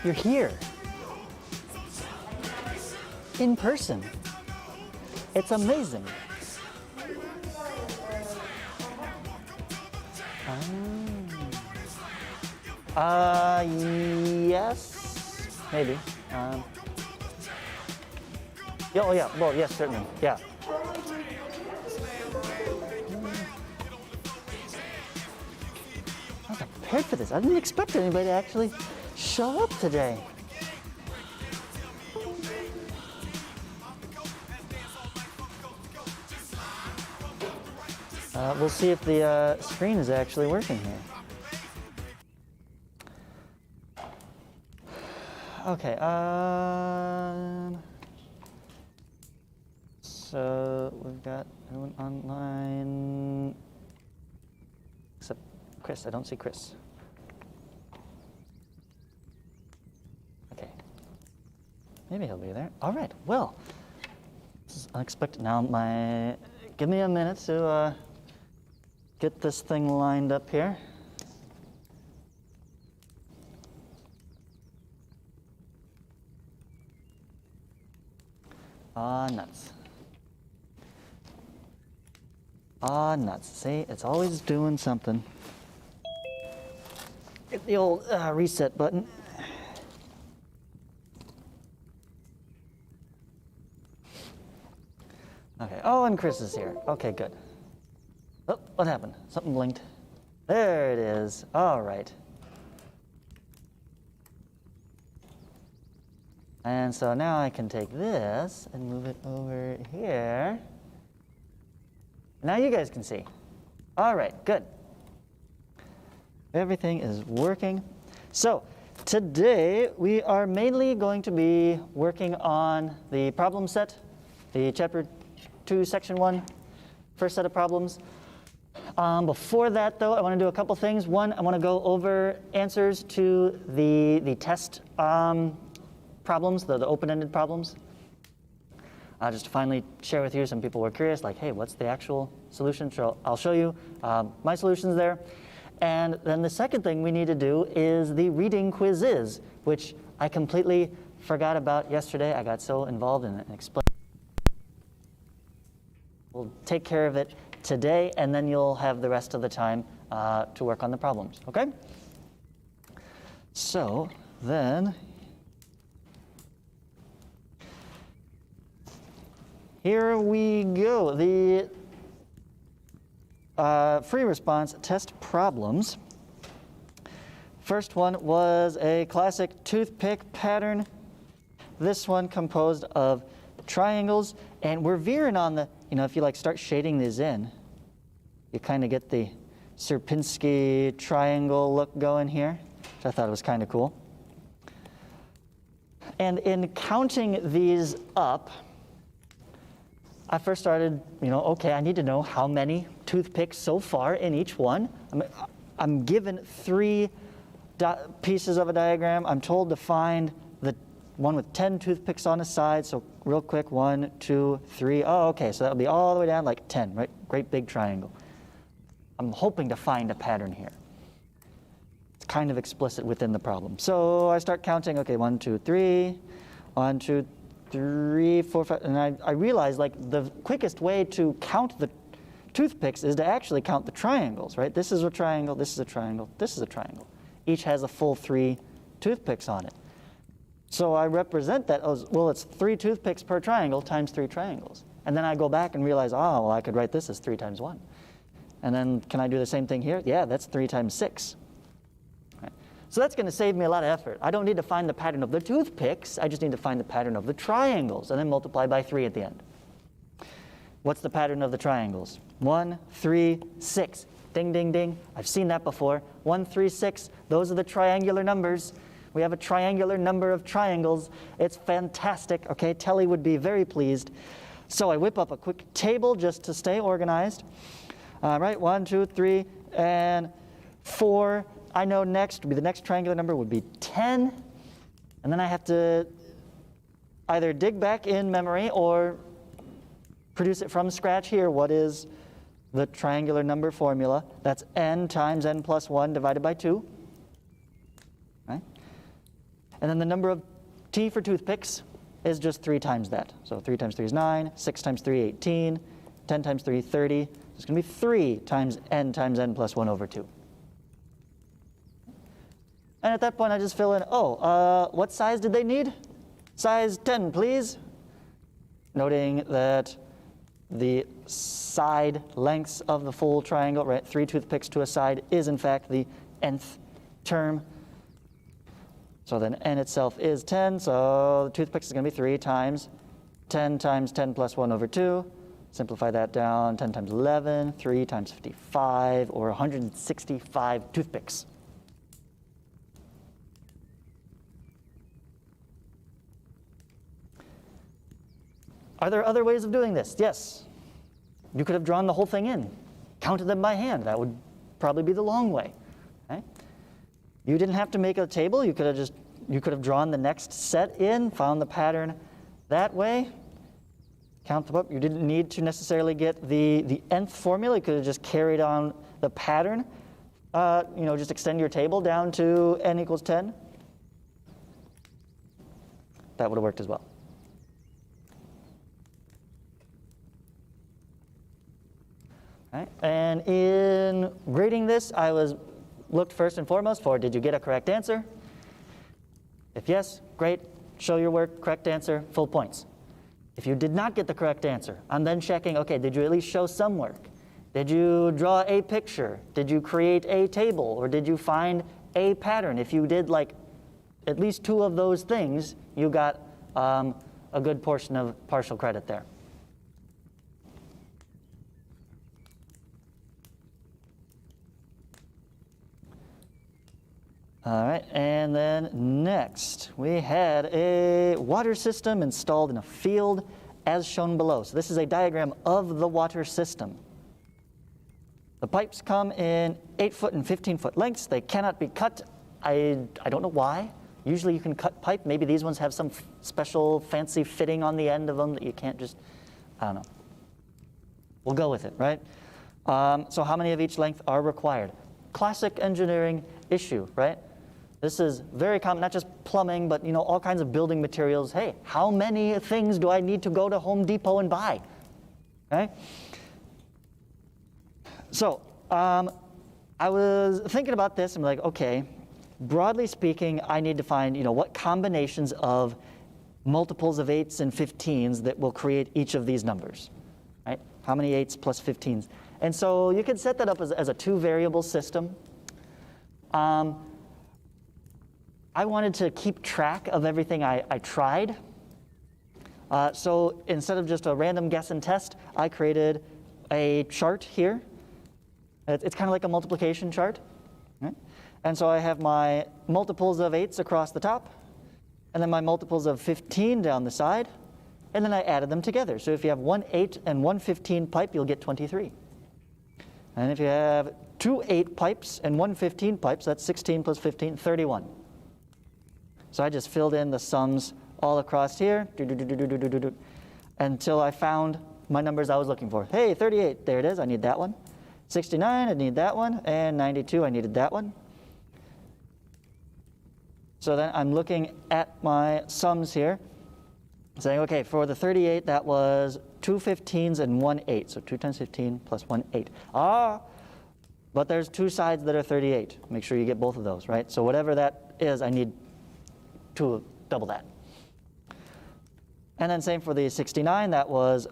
You're here. In person. It's amazing. Yes, maybe. Yeah, oh yeah, well, yes, certainly, yeah. I was not prepared for this. I didn't expect anybody to actually show up today. We'll see if the screen is actually working here. Okay, so we've got everyone online, except Chris. I don't see Chris. Okay, maybe he'll be there. All right, well, this is unexpected. Now, give me a minute to get this thing lined up here. Nuts. Nuts. See, it's always doing something. Hit the old reset button. Okay, oh, and Chris is here. Okay, good. Oh, what happened? Something blinked. There it is. All right. And so now I can take this and move it over here. Now you guys can see. All right, good. Everything is working. So today we are mainly going to be working on the problem set, the chapter 2, section 1, first set of problems. Before that, though, I want to do a couple things. One, I want to go over answers to the test problems, the open-ended problems. Just to finally share with you, some people were curious, like, hey, what's the actual solution? So I'll show you my solutions there. And then the second thing we need to do is the reading quizzes, which I completely forgot about yesterday. I got so involved in it and explained. We'll take care of it today, and then you'll have the rest of the time to work on the problems, okay? So then, here we go. The free response test problems. First one was a classic toothpick pattern. This one composed of triangles, and we're veering on the, if you start shading these in, you kind of get the Sierpinski triangle look going here, which I thought was kind of cool. And in counting these up, I first started, okay, I need to know how many toothpicks so far in each one. I'm given 3 pieces of a diagram. I'm told to find the one with 10 toothpicks on a side. So real quick, 1, 2, 3. Oh, okay, so that would be all the way down like 10, right? Great big triangle. I'm hoping to find a pattern here. It's kind of explicit within the problem. So I start counting, okay, 1, 2, 3, 1, 2, 3, 4, 5, and I realized the quickest way to count the toothpicks is to actually count the triangles, right? This is a triangle, this is a triangle, this is a triangle. Each has a full 3 toothpicks on it. So I represent that as, well, it's 3 toothpicks per triangle times 3 triangles. And then I go back and realize, oh, well, I could write this as 3 times 1. And then can I do the same thing here? Yeah, that's 3 times 6. So that's going to save me a lot of effort. I don't need to find the pattern of the toothpicks. I just need to find the pattern of the triangles and then multiply by 3 at the end. What's the pattern of the triangles? 1, 3, 6. Ding, ding, ding. I've seen that before. 1, 3, 6. Those are the triangular numbers. We have a triangular number of triangles. It's fantastic. Okay, Telly would be very pleased. So I whip up a quick table just to stay organized. Right, 1, 2, 3, and 4. I know the next triangular number would be 10, and then I have to either dig back in memory or produce it from scratch here. What is the triangular number formula? That's n times n plus 1 divided by 2. Right? And then the number of T for toothpicks is just 3 times that. So 3 times 3 is 9, 6 times 3, 18, 10 times 3, 30. So it's going to be 3 times n plus 1 over 2. And at that point, I just fill in, what size did they need? Size 10, please. Noting that the side lengths of the full triangle, right, 3 toothpicks to a side, is in fact the nth term. So then n itself is 10, so the toothpicks is going to be 3 times 10 plus 1 over 2. Simplify that down, 10 times 11, 3 times 55, or 165 toothpicks. Are there other ways of doing this? Yes. You could have drawn the whole thing in, counted them by hand. That would probably be the long way. Okay? You didn't have to make a table. You could have drawn the next set in, found the pattern that way, count them up. You didn't need to necessarily get the nth formula. You could have just carried on the pattern. Just extend your table down to n equals 10. That would have worked as well. Right. And in grading this, I looked first and foremost for, did you get a correct answer? If yes, great, show your work, correct answer, full points. If you did not get the correct answer, I'm then checking, okay, did you at least show some work? Did you draw a picture? Did you create a table? Or did you find a pattern? If you did like at least 2 of those things, you got a good portion of partial credit there. All right, and then next, we had a water system installed in a field as shown below. So this is a diagram of the water system. The pipes come in 8-foot and 15-foot lengths. They cannot be cut. I don't know why. Usually you can cut pipe. Maybe these ones have some special fancy fitting on the end of them that you can't just, I don't know. We'll go with it, right? So how many of each length are required? Classic engineering issue, right? This is very common, not just plumbing, but all kinds of building materials. Hey, how many things do I need to go to Home Depot and buy? Okay? So I was thinking about this. I'm like, okay, broadly speaking, I need to find what combinations of multiples of 8s and 15s that will create each of these numbers. Right? How many 8s plus 15s? And so you could set that up as a 2-variable system. I wanted to keep track of everything I tried. So instead of just a random guess and test, I created a chart here. It's kind of like a multiplication chart. Right? And so I have my multiples of 8s across the top, and then my multiples of 15 down the side, and then I added them together. So if you have 1 8 and 1 15 pipe, you'll get 23. And if you have 2 8 pipes and 1 15 pipes, that's 16 plus 15, 31. So I just filled in the sums all across here, until I found my numbers I was looking for. Hey, 38, there it is, I need that one. 69, I need that one, and 92, I needed that one. So then I'm looking at my sums here, saying, okay, for the 38, that was 2 15s and 1 8, so 2 times 15 plus 1 8. But there's 2 sides that are 38. Make sure you get both of those, right? So whatever that is, I need to double that. And then same for the 69, that was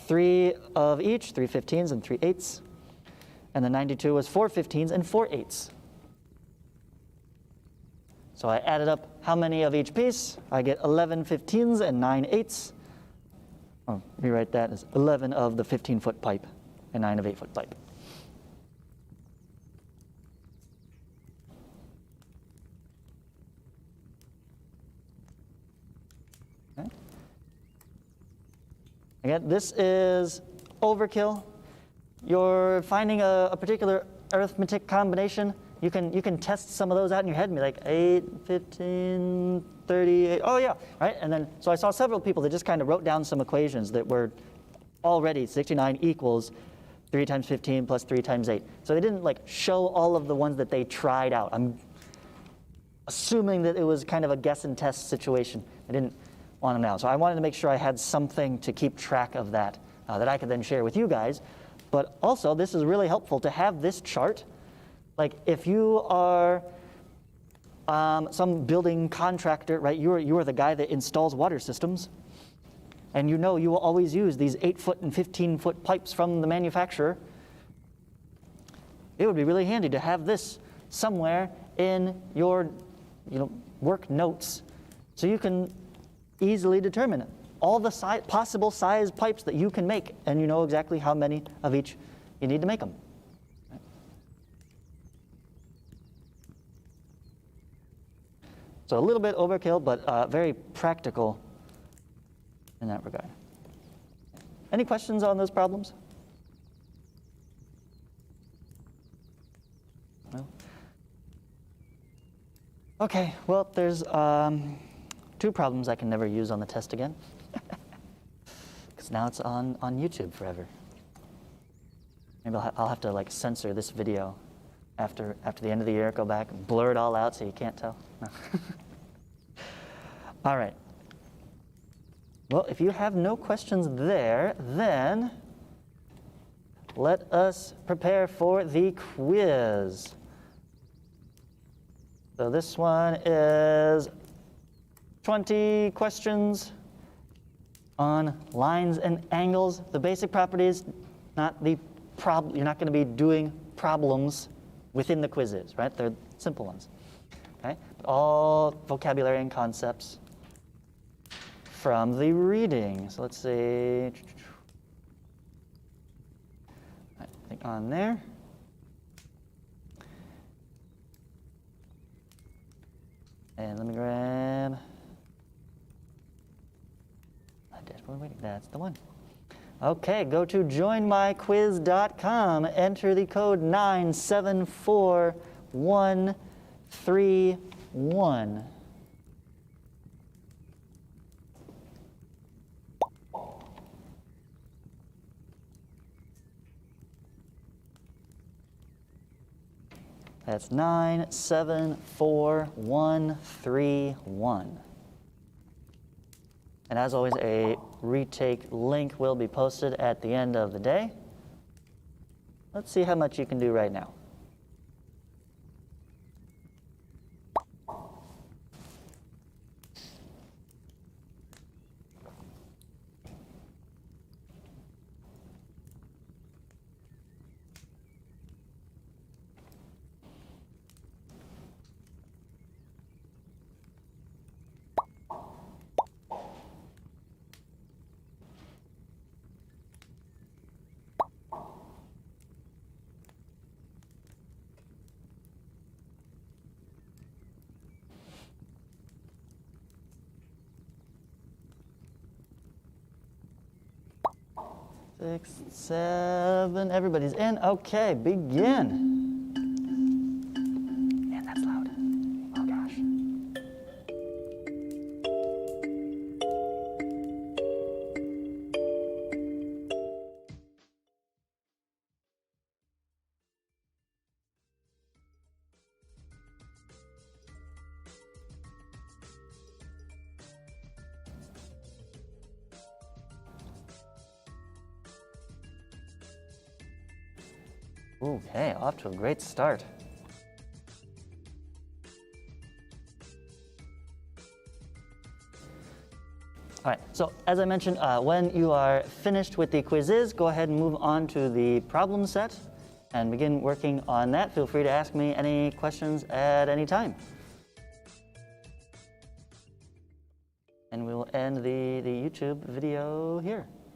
3 of each, 3 15s and 3 8s. And the 92 was 4 15s and 4 8s. So I added up how many of each piece. I get 11 15s and 9 8s. Oh, rewrite that as 11 of the 15-foot pipe and 9 of 8-foot pipe. Okay. Again, this is overkill. You're finding a particular arithmetic combination. You can test some of those out in your head and be like 8, 15, 38. Oh yeah, right? And then, so I saw several people that just kind of wrote down some equations that were already 69 equals 3 times 15 plus 3 times 8. So they didn't like show all of the ones that they tried out. assuming that it was kind of a guess and test situation. I didn't want to know. So I wanted to make sure I had something to keep track of that, that I could then share with you guys. But also, this is really helpful to have this chart. Like if you are some building contractor, right? You are the guy that installs water systems. And you know you will always use these 8-foot and 15-foot pipes from the manufacturer. It would be really handy to have this somewhere in your work notes so you can easily determine all the possible size pipes that you can make, and you know exactly how many of each you need to make them. So a little bit overkill, but very practical in that regard. Any questions on those problems? No? Okay, well, there's 2 problems I can never use on the test again. Because now it's on YouTube forever. Maybe I'll have to like censor this video after the end of the year, go back and blur it all out so you can't tell. No. All right. Well, if you have no questions there, then let us prepare for the quiz. So this one is 20 questions on lines and angles. The basic properties, not the problem. You're not going to be doing problems within the quizzes, right? They're simple ones. Okay? But all vocabulary and concepts from the reading. So let's see. I think on there. And let me grab my dashboard. Wait, that's the one. Okay, go to joinmyquiz.com. Enter the code 974131. That's 974131. And as always, a retake link will be posted at the end of the day. Let's see how much you can do right now. Six, 7, everybody's in. Okay, begin. Man, that's loud. Oh gosh. Okay, off to a great start. All right, so as I mentioned, when you are finished with the quizzes, go ahead and move on to the problem set and begin working on that. Feel free to ask me any questions at any time. And we will end the YouTube video here.